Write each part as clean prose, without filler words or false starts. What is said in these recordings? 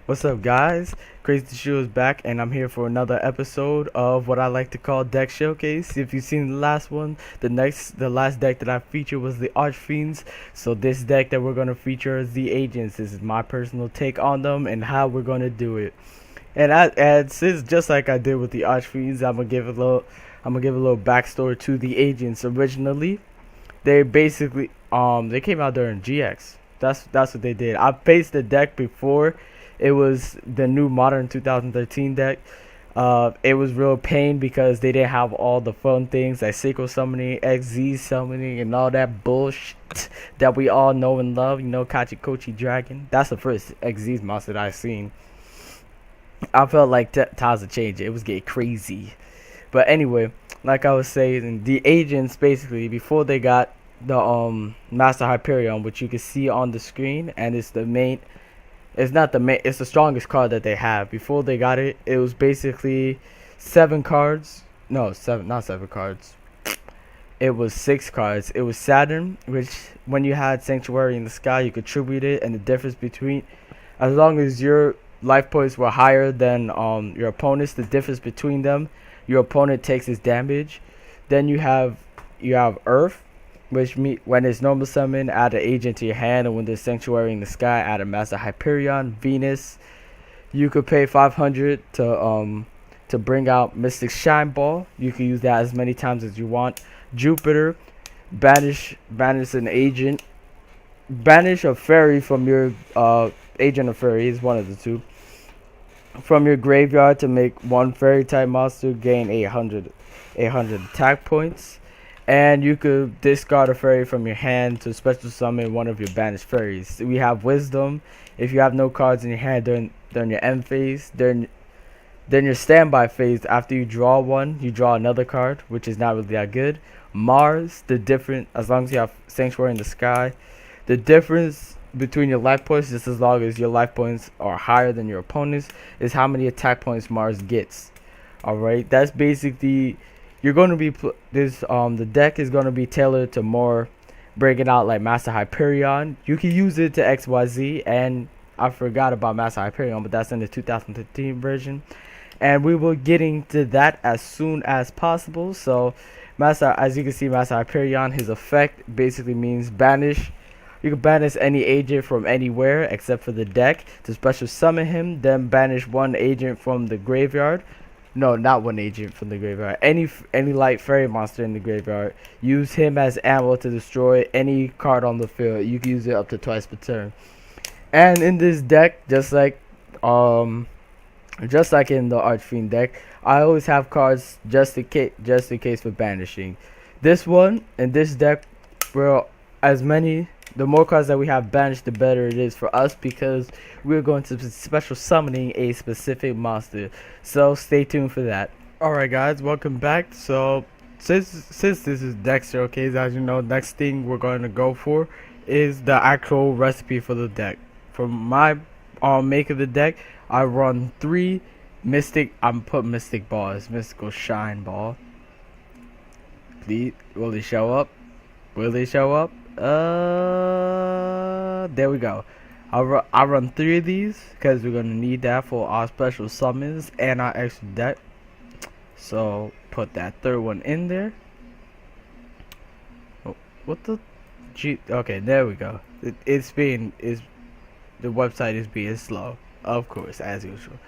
What's up, guys? Crazy Shoe is back, and I'm here for another episode of what I like to call Deck Showcase. If you've seen the last one, the last deck that I featured was the Archfiends. So this deck that we're gonna feature is the Agents. This is my personal take on them and how we're gonna do it. And since just like I did with the Archfiends, I'm gonna give a little backstory to the Agents. Originally, they basically they came out during GX. That's what they did. I faced the deck before. It was the new modern 2013 deck. It was real pain because they didn't have all the fun things like Synchro Summoning, XZ Summoning, and all that bullshit that we all know and love. You know, Kachikochi Dragon. That's the first XZ monster that I've seen. I felt like times of change. It was getting crazy. But anyway, like I was saying, the agents basically before they got the Master Hyperion, which you can see on the screen, and it's the main. It's not the main. It's the strongest card that they have. Before they got it, it was basically 7 cards. No, seven, not 7 cards. It was 6 cards. It was Saturn, which when you had Sanctuary in the Sky, you could tribute it, and the difference between, as long as your life points were higher than your opponent's, the difference between them, your opponent takes its damage. Then you have Earth, which when it's normal summon, add an agent to your hand, and when there's Sanctuary in the Sky, add a Master Hyperion. Venus, you could pay 500 to bring out Mystic Shine Ball. You can use that as many times as you want. Jupiter, banish an agent, banish a fairy from your agent or fairy is one of the two from your graveyard to make one fairy type monster gain 800 attack points. And you could discard a fairy from your hand to special summon one of your banished fairies. We have Wisdom. If you have no cards in your hand during your end phase, during your standby phase, after you draw one, you draw another card, which is not really that good. Mars, as long as you have Sanctuary in the Sky, the difference between your life points, just as long as your life points are higher than your opponent's, is how many attack points Mars gets. Alright, that's basically you're going to be the deck is going to be tailored to more breaking out like Master Hyperion. You can use it to XYZ, and I forgot about Master Hyperion, but that's in the 2015 version, and we will getting to that as soon as possible. So as you can see, Master Hyperion, his effect basically means banish. You can banish any agent from anywhere except for the deck to special summon him, then banish one agent from the graveyard. No, not one agent from the graveyard. Any light fairy monster in the graveyard. Use him as ammo to destroy any card on the field. You can use it up to twice per turn. And in this deck, just like in the Archfiend deck, I always have cards just in case for banishing. This one in this deck, well, the more cards that we have banished, the better it is for us because we're going to be special summoning a specific monster. So stay tuned for that. Alright guys, welcome back. So since this is DeckShowCase, as you know, next thing we're going to go for is the actual recipe for the deck. For my make of the deck, I run 3 I'm put Mystic Balls, Mystical Shine Ball. Please, will they show up? Will they show up? There we go. I'll run 3 of these because we're gonna need that for our special summons and our extra deck. So put that third one in there. Oh, what the? Okay, there we go. The website is being slow, of course, as usual.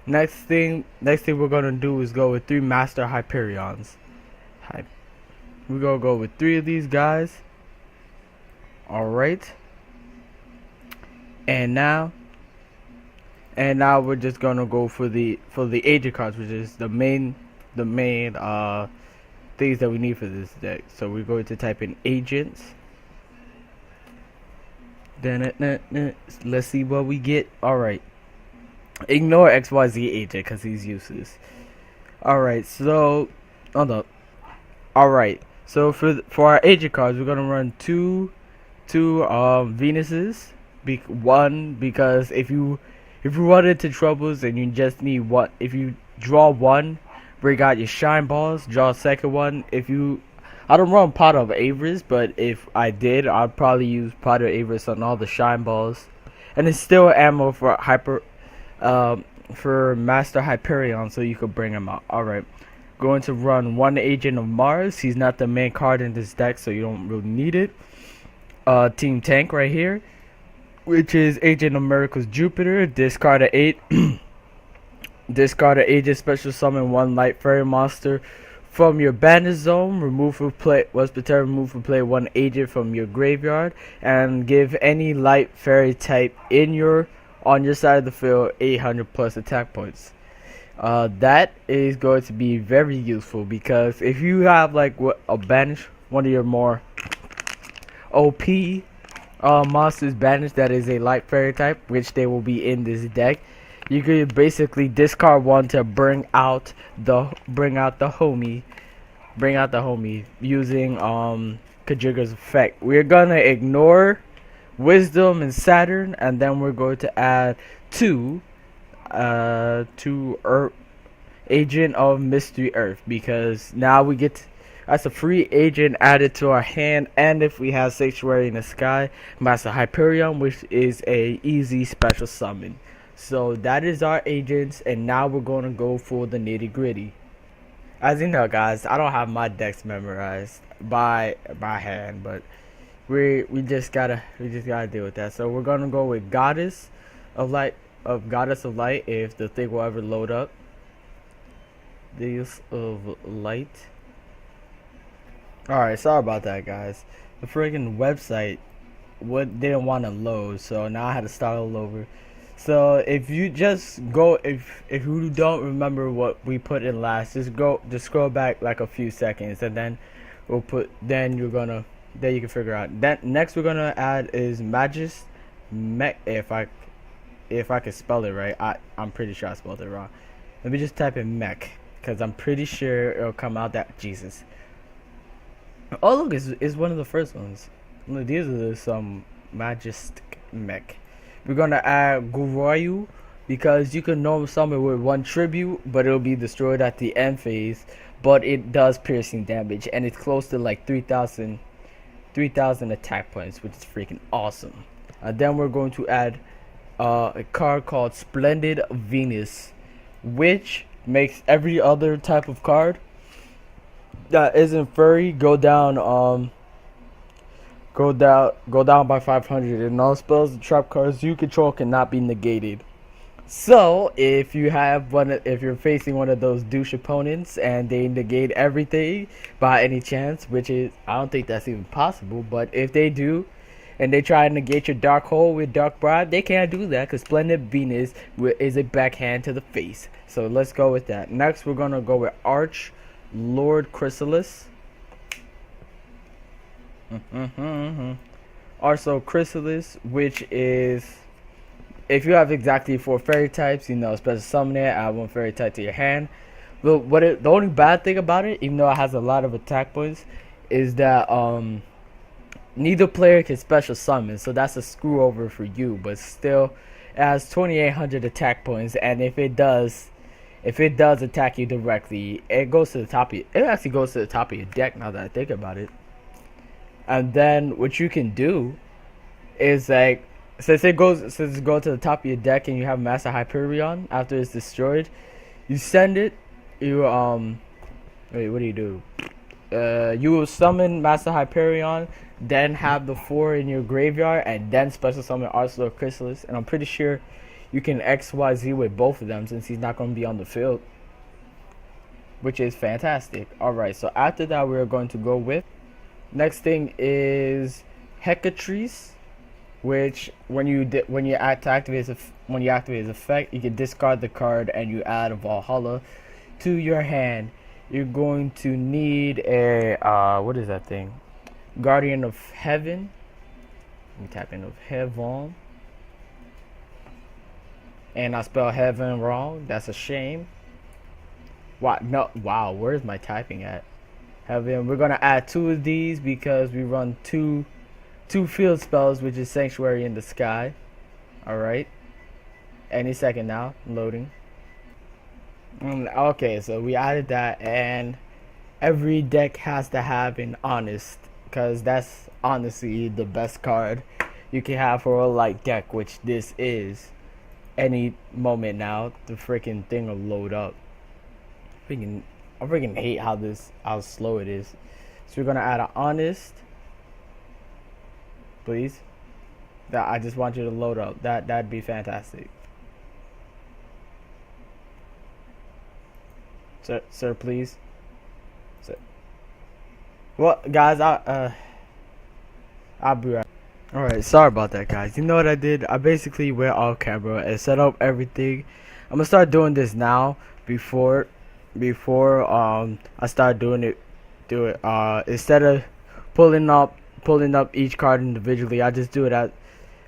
Next thing we're gonna do is go with 3 Master Hyperions. We're gonna go with 3 of these guys. Alright. And now we're just gonna go for the agent cards, which is the main things that we need for this deck. So we're going to type in agents. Then let's see what we get. Alright. Ignore XYZ agent because he's useless. Alright, so Alright. So for our agent cards, we're gonna run two Venuses. One, because if you run into troubles and you just need one, if you draw one, bring out your shine balls, draw a second one. I don't run Pot of Avarice, but if I did, I'd probably use Pot of Avarice on all the shine balls, and it's still ammo for for Master Hyperion, so you could bring him out. Alright. Going to run one Agent of Mars. He's not the main card in this deck, so you don't really need it. Team Tank right here, which is Agent of Miracles Jupiter. Discard a 8. Discard an Agent Special Summon one Light Fairy monster from your bandit zone. Remove for play. Remove for play one agent from your graveyard, and give any Light Fairy type on your side of the field 800 plus attack points. That is going to be very useful, because if you have like a banish, one of your more OP monsters banished that is a Light Fairy type, which they will be in this deck, you could basically discard one to bring out the homie using Kajira's effect. We're gonna ignore Wisdom and Saturn, and then we're going to add two Agent of Mystery Earth, because now we get that's a free agent added to our hand. And if we have Sanctuary in the Sky, Master Hyperion, which is a easy special summon. So that is our agents, and now we're going to go for the nitty gritty. As you know, guys, I don't have my decks memorized by hand, but we just gotta deal with that. So we're gonna go with Goddess of Light, if the thing will ever load up. Deus of Light. Alright, sorry about that, guys. The friggin' website didn't want to load, so now I had to start all over. So if you just go, if you don't remember what we put in last, just scroll back like a few seconds, and then then you can figure out. Then next we're gonna add is Magist Mech. If I can spell it right, I'm pretty sure I spelled it wrong. Let me just type in Mech, because I'm pretty sure it'll come out that Jesus. Oh look, is one of the first ones. These are some Majestic Mech. We're gonna add Guryu, because you can normal summon with one tribute, but it'll be destroyed at the end phase. But it does piercing damage, and it's close to like 3,000 attack points, which is freaking awesome. Then we're going to add a card called Splendid Venus, which makes every other type of card that isn't furry go down by 500, and all spells and trap cards you control cannot be negated. So if you're facing one of those douche opponents and they negate everything by any chance, which is, I don't think that's even possible, but if they do and they try to negate your Dark Hole with Dark Bribe, they can't do that, because Splendid Venus is a backhand to the face. So let's go with that. Next we're gonna go with Arch Lord Chrysalis. Also Chrysalis, which is, if you have exactly 4 fairy types, special summon it, add 1 fairy type to your hand. But the only bad thing about it, even though it has a lot of attack points, is that neither player can special summon, so that's a screw over for you. But still, it has 2,800 attack points, and if it does attack you directly, it actually goes to the top of your deck, now that I think about it. And then what you can do is, like, since it goes to the top of your deck and you have Master Hyperion, after it's destroyed, you send it, wait, what do you do? You will summon Master Hyperion, then have the 4 in your graveyard, and then special summon Arcelor Chrysalis. And I'm pretty sure you can XYZ with both of them, since he's not going to be on the field, which is fantastic. Alright, so after that we're going to go with, next thing is Hecatrice, which when you activate his effect, you can discard the card and you add a Valhalla to your hand. You're going to need a what is that thing? Guardian of Heaven. Let me tap in of Heaven. And I spell heaven wrong. That's a shame. What? No. Wow. Where's my typing at? Heaven. We're gonna add 2 of these because we run two field spells, which is Sanctuary in the Sky. Alright. Any second now. Loading. Okay, so we added that, and every deck has to have an Honest, because that's honestly the best card you can have for a light deck, which this is. any moment now. The freaking thing will load up. Freaking, I freaking hate how slow it is. So we're gonna add an honest, please. That I just want you to load up. That'd be fantastic. Sir, please. Sir. Well, guys, I'll be right. All right, sorry about that, guys. You know what I did? I basically went off camera and set up everything. I'm gonna start doing this now before I start doing it. Instead of pulling up each card individually, I just do it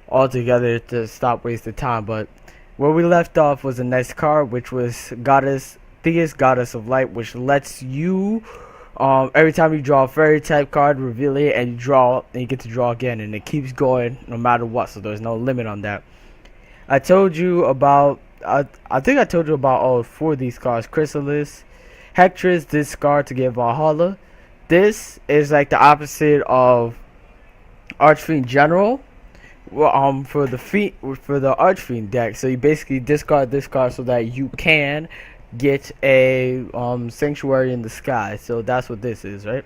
all together to stop wasting time. But where we left off was the next card, which was Theus, Goddess of Light, which lets you every time you draw a fairy type card, reveal it, and you get to draw again, and it keeps going no matter what. So there's no limit on that. I told you about I think I told you about all 4 of these cards. Chrysalis, Hectris, this card to get Valhalla. This is like the opposite of Archfiend General. Well, for the Archfiend deck. So you basically discard this card so that you can get a Sanctuary in the Sky. So that's what this is, right?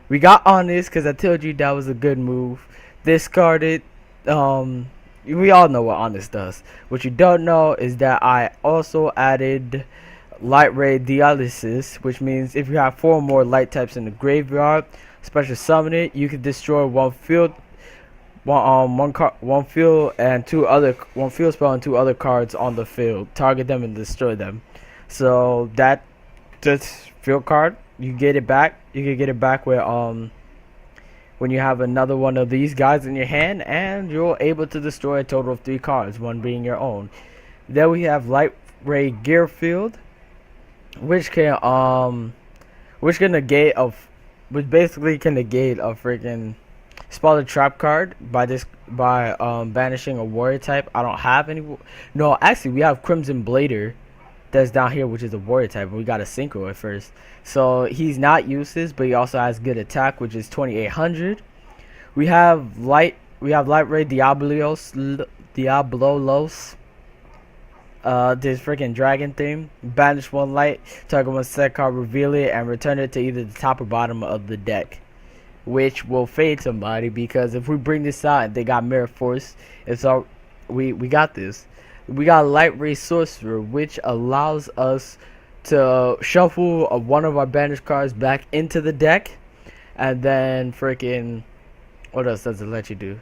We got Honest because I told you that was a good move. Discarded. We all know what Honest does. What you don't know is that I also added Light Ray Dialysis, which means if you have 4 more light types in the graveyard, special summon it, you can destroy one field spell and 2 other cards on the field. Target them and destroy them. So that just field card, you get it back. You can get it back when you have another one of these guys in your hand, and you're able to destroy a total of 3 cards, one being your own. Then we have Light Ray Gearfield, which basically can negate a freaking Spell the Trap card by banishing a warrior type. I don't have any. No, actually, we have Crimson Blader that's down here, which is a warrior type. We got a synchro at first, so he's not useless, but he also has good attack, which is 2800. We have Light Ray Diablos. This freaking dragon thing. Banish 1 light, target 1 set card, reveal it, and return it to either the top or bottom of the deck, which will fade somebody, because if we bring this out and they got Mirror Force, we got this. We got Light Ray Sorcerer, which allows us to shuffle one of our banished cards back into the deck, and then freaking, what else does it let you do?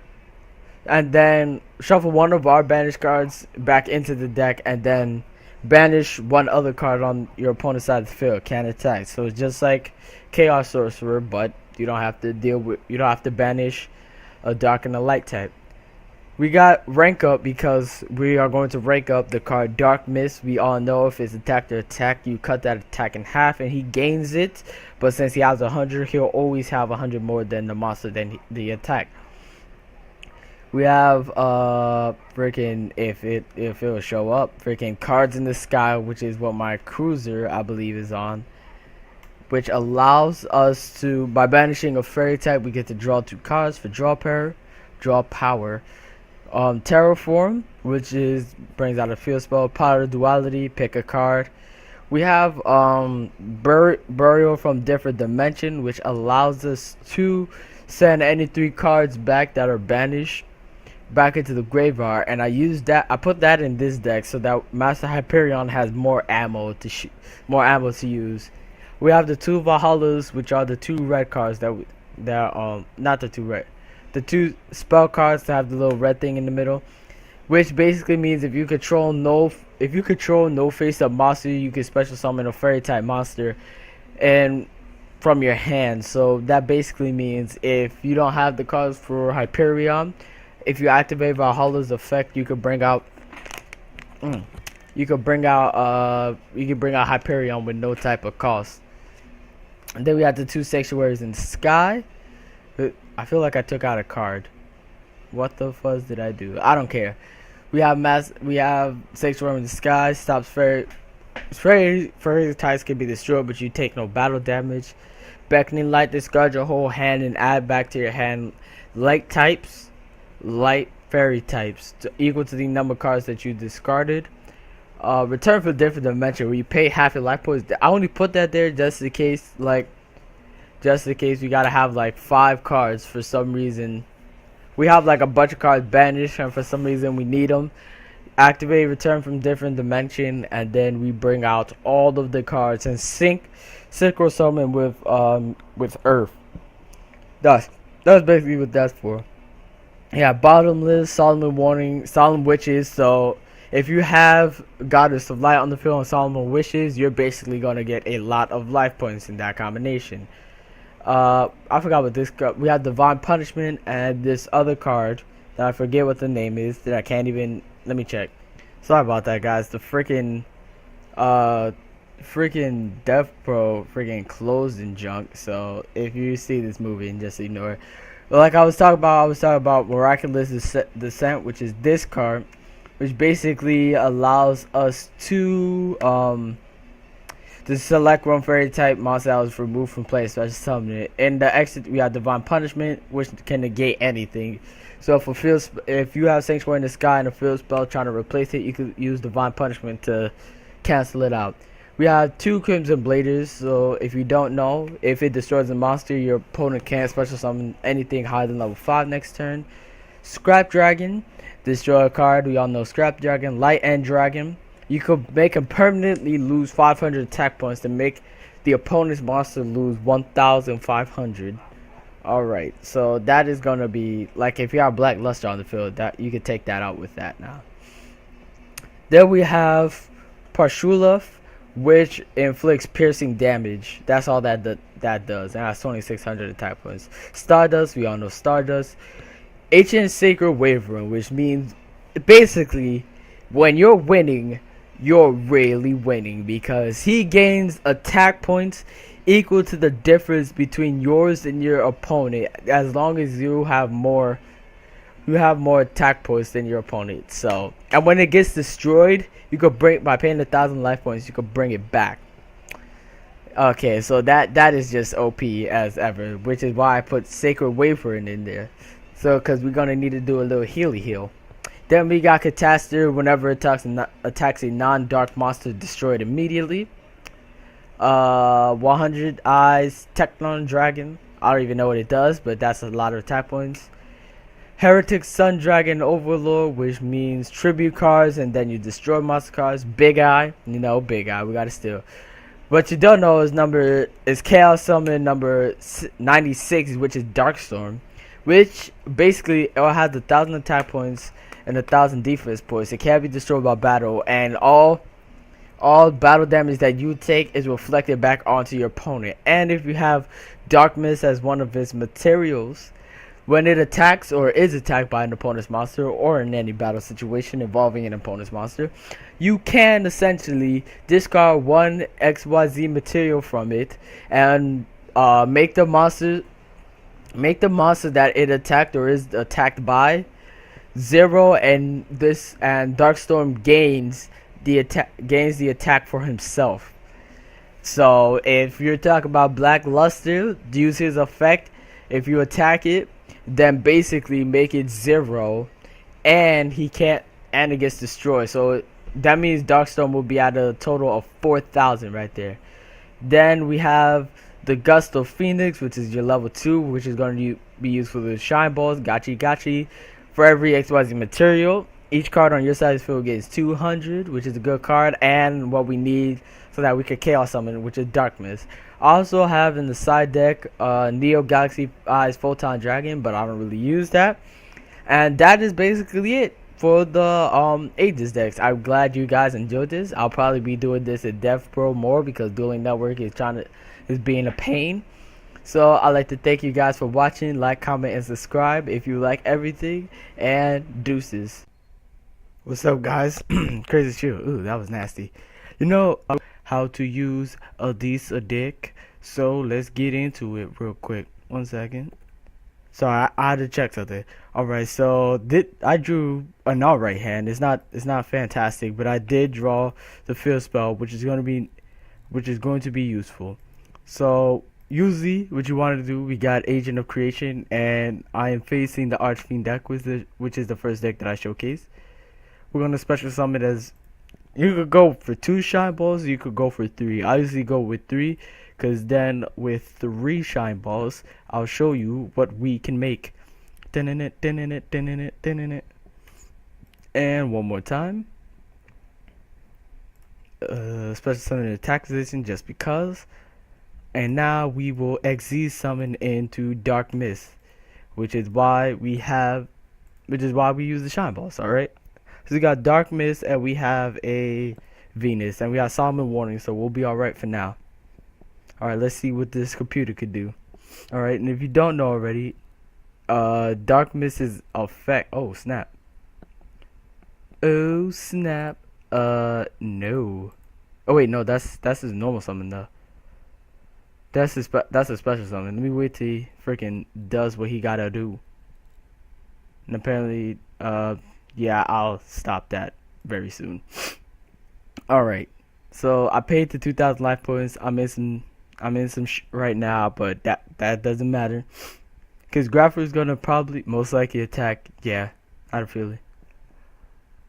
And then shuffle one of our banished cards back into the deck, and then banish one other card on your opponent's side of the field. Can't attack. So it's just like Chaos Sorcerer, but you don't have to banish a dark and a light type. We got rank up because we are going to rank up the card Dark Mist. We all know if it's attack to attack, you cut that attack in half and he gains it. But since he has 100, he'll always have 100 more than the monster than the attack. We have freaking if it will show up, freaking Cards in the Sky, which is what my cruiser I believe is on, which allows us to, by banishing a fairy type, we get to draw 2 cards for draw power. Terraform, which brings out a field spell. Power Duality, pick a card. We have Burial from Different Dimension, which allows us to send any 3 cards back that are banished back into the graveyard, and I put that in this deck so that Master Hyperion has more ammo to use. We have the 2 Valhallas, which are the 2 red cards not the 2 red. The 2 spell cards that have the little red thing in the middle, which basically means if you control no face-up monster, you can special summon a fairy type monster and from your hand. So that basically means if you don't have the cards for Hyperion, if you activate Valhalla's effect, you could bring out Hyperion with no type of cost. And then we have the 2 Sanctuaries in the Sky. I feel like I took out a card. What the fuzz did I do? I don't care. We have Sanctuary in the Sky. Stops fairy types can be destroyed, but you take no battle damage. Beckoning Light, discard your whole hand and add back to your hand light types. Light fairy types equal to the number of cards that you discarded. Return from different dimension where you pay half your life points. I only put that there just in case, we gotta have like 5 cards for some reason. We have like a bunch of cards banished, and for some reason we need them. Activate return from different dimension, and then we bring out all of the cards and synchro summon with Earth. That's basically what that's for. Yeah, bottomless, Solomon warning, solemn wishes. So if you have Goddess of Light on the field and Solomon wishes, you're basically gonna get a lot of life points in that combination. I forgot what this card. We have Divine Punishment and this other card that I forget what the name is. That I can't even. Let me check. Sorry about that, guys. The freaking Death Pro freaking closed and junk. So if you see this movie, and just ignore it. But like I was talking about Miraculous Descent, which is this card, which basically allows us to select one fairy type monster that was removed from play, special summon it. In the exit, we have Divine Punishment, which can negate anything. So if you have Sanctuary in the Sky and a field spell trying to replace it, you could use Divine Punishment to cancel it out. We have 2 Crimson Bladers, so if you don't know, if it destroys a monster, your opponent can't special summon anything higher than level 5 next turn. Scrap Dragon, destroy a card. We all know Scrap Dragon. Light End Dragon. You could make him permanently lose 500 attack points to make the opponent's monster lose 1,500. Alright, so that is going to be, like if you have Black Luster on the field, that you could take that out with that now. Then we have Parshulaf, which inflicts piercing damage. That's all that does, and that's 2,600 attack points. Stardust, we all know Stardust. Ancient Sacred Wavering, which means basically when you're winning, you're really winning, because he gains attack points equal to the difference between yours and your opponent, as long as you have more attack points than your opponent. So, and when it gets destroyed, you could by paying 1,000 life points, you could bring it back. Okay, so that is just OP as ever, which is why I put Sacred Wavering in there. So, because we're gonna need to do a little heal. Then we got Catastor. Whenever it attacks a non-dark monster, destroyed immediately. 100 Eyes Technon Dragon. I don't even know what it does, but that's a lot of attack points. Heretic Sun Dragon Overlord, which means tribute cards, and then you destroy monster cards. Big Eye, Big Eye. We gotta steal. What you don't know is Chaos Summon number 96, which is Darkstorm, which basically it has 1,000 attack points and 1,000 defense points. It can't be destroyed by battle, and all battle damage that you take is reflected back onto your opponent. And if you have Dark Mist as one of its materials, when it attacks or is attacked by an opponent's monster, or in any battle situation involving an opponent's monster, you can essentially discard one XYZ material from it and make the monster that it attacked or is attacked by 0, and Darkstorm gains the attack for himself. So if you're talking about Black Luster, use his effect. If you attack it, then basically make it 0, and it gets destroyed. So that means Darkstorm will be at a total of 4,000 right there. Then we have the Gust of Phoenix, which is your level 2, which is going to be used for the Shine Balls. Gachi. For every XYZ material, each card on your side of the field gets 200, which is a good card, and what we need so that we can Chaos Summon, which is Dark Mist. I also have in the side deck Neo Galaxy Eyes Photon Dragon, but I don't really use that. And that is basically it for the Aegis decks. I'm glad you guys enjoyed this. I'll probably be doing this at Dev Pro more, because Dueling Network is being a pain. So I'd like to thank you guys for watching. Like, comment, and subscribe if you like everything. And deuces. What's up, guys? Crazy Chill. Ooh, that was nasty. How to use a deck. So let's get into it real quick. 1 second. Sorry, I had to check something. Alright, so I drew an alright hand. It's not fantastic, but I did draw the field spell, which is going to be useful. So usually what you want to do, we got Agent of Creation, and I am facing the Archfiend deck, which is the first deck that I showcase. We're gonna special summon as, you could go for 2 shine balls, you could go for 3. I usually go with 3, because then with 3 shine balls, I'll show you what we can make. And one more time. Special summon attack position just because. And now we will XZ summon into Dark Mist, which is why we use the shine balls, alright? So we got Dark Mist, and we have a Venus, and we got Solomon Warning, so we'll be alright for now. Alright, let's see what this computer could do. Alright, and if you don't know already, Dark Mist is effect. Oh snap. Oh snap. No. Oh wait, no, that's his normal summon though. That's a special summon. Let me wait till he freaking does what he gotta do. And apparently, yeah, I'll stop that very soon. Alright, so I paid the 2,000 life points. I'm in some right now, but that doesn't matter. Because Grapher is gonna probably most likely attack. Yeah, I had a feeling.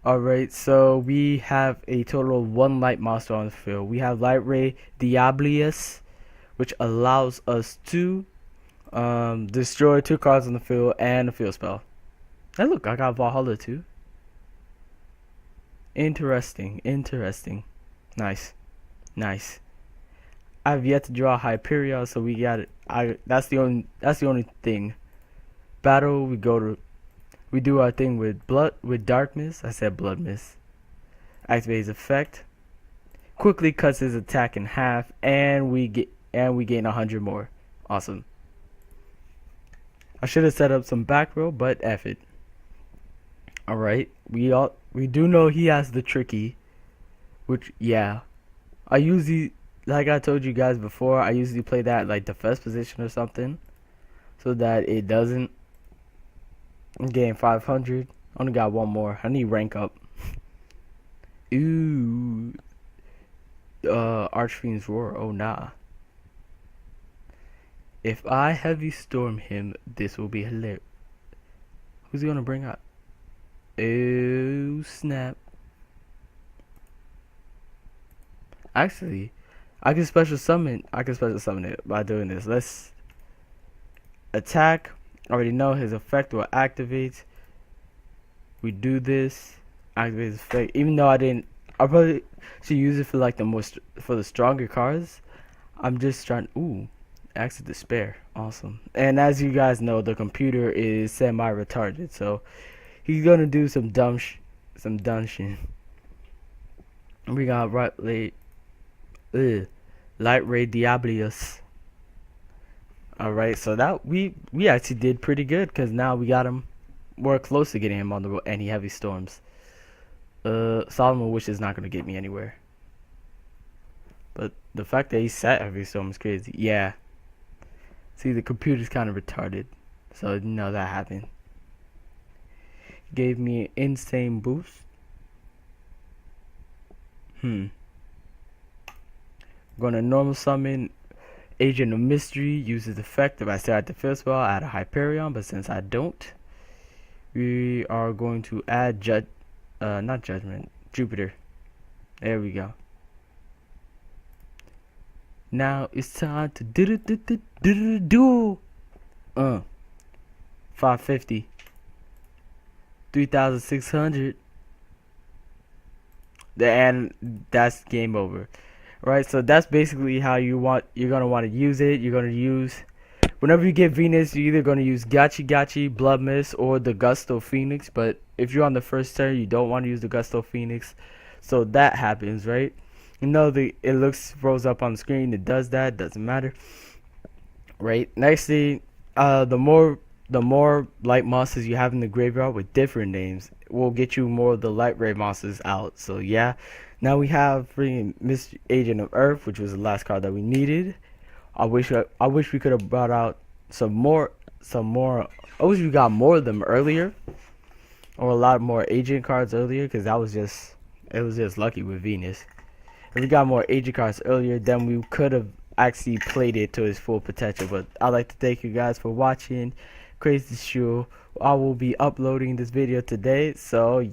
Alright, so we have a total of 1 light monster on the field. We have Light Ray Diabolius, which allows us to destroy 2 cards on the field and a field spell. Hey look, I got Valhalla too. Interesting. Nice. I've yet to draw Hyperion, so we got it. That's the only thing. Battle, we do our thing with Dark Mist. I said Blood Mist. Activate his effect. Quickly cuts his attack in half, and we gain 100 more. Awesome. I should have set up some back row, but F it. Alright, we do know he has the tricky, which, yeah, I usually, like I told you guys before, I usually play that like the first position or something, so that it doesn't. I'm getting 500. Only got 1 more. I need rank up. Ooh, Archfiend's Roar. Oh nah. If I heavy storm him, this will be hilarious. Who's he gonna bring up? Oh snap. Actually, I can special summon it by doing this. Let's attack. I already know his effect will activate. We do this, activate his effect. Even though I probably should use it for like the stronger cards. I'm just trying. Ooh, Axe of Despair, awesome. And as you guys know, the computer is semi-retarded, so he's gonna do some dumb shit. We got Light Ray Diabolius. Alright, so that we actually did pretty good, because now we got him. We're close to getting him on the road, and he heavy storms. Solomon Wish is not gonna get me anywhere. But the fact that he sat heavy storm is crazy. Yeah. See, the computer's kind of retarded, so you know that happened. Gave me an insane boost. Gonna normal summon Agent of Mystery. Uses effect if I still had the field spell. I add a Hyperion, but since I don't, we are going to add not Judgment, Jupiter. There we go. Now it's time to do 550, 3,600, and that's game over. Right, so that's basically how you're gonna want to use it. You're gonna use, whenever you get Venus, you're either gonna use Gachi, Blood Mist, or the Gusto Phoenix. But if you're on the first turn, you don't want to use the Gusto Phoenix. So that happens, right? You know, it rolls up on the screen. It does that. Doesn't matter, right? Next thing, the more light monsters you have in the graveyard with different names will get you more of the Light Ray monsters out. So yeah. Now we have freaking Agent of Earth, which was the last card that we needed. I wish we could have brought out some more. I wish we got more of them earlier, or a lot more agent cards earlier, because it was just lucky with Venus. If we got more agent cards earlier, then we could have actually played it to its full potential. But I'd like to thank you guys for watching Crazy Shoe. I will be uploading this video today, so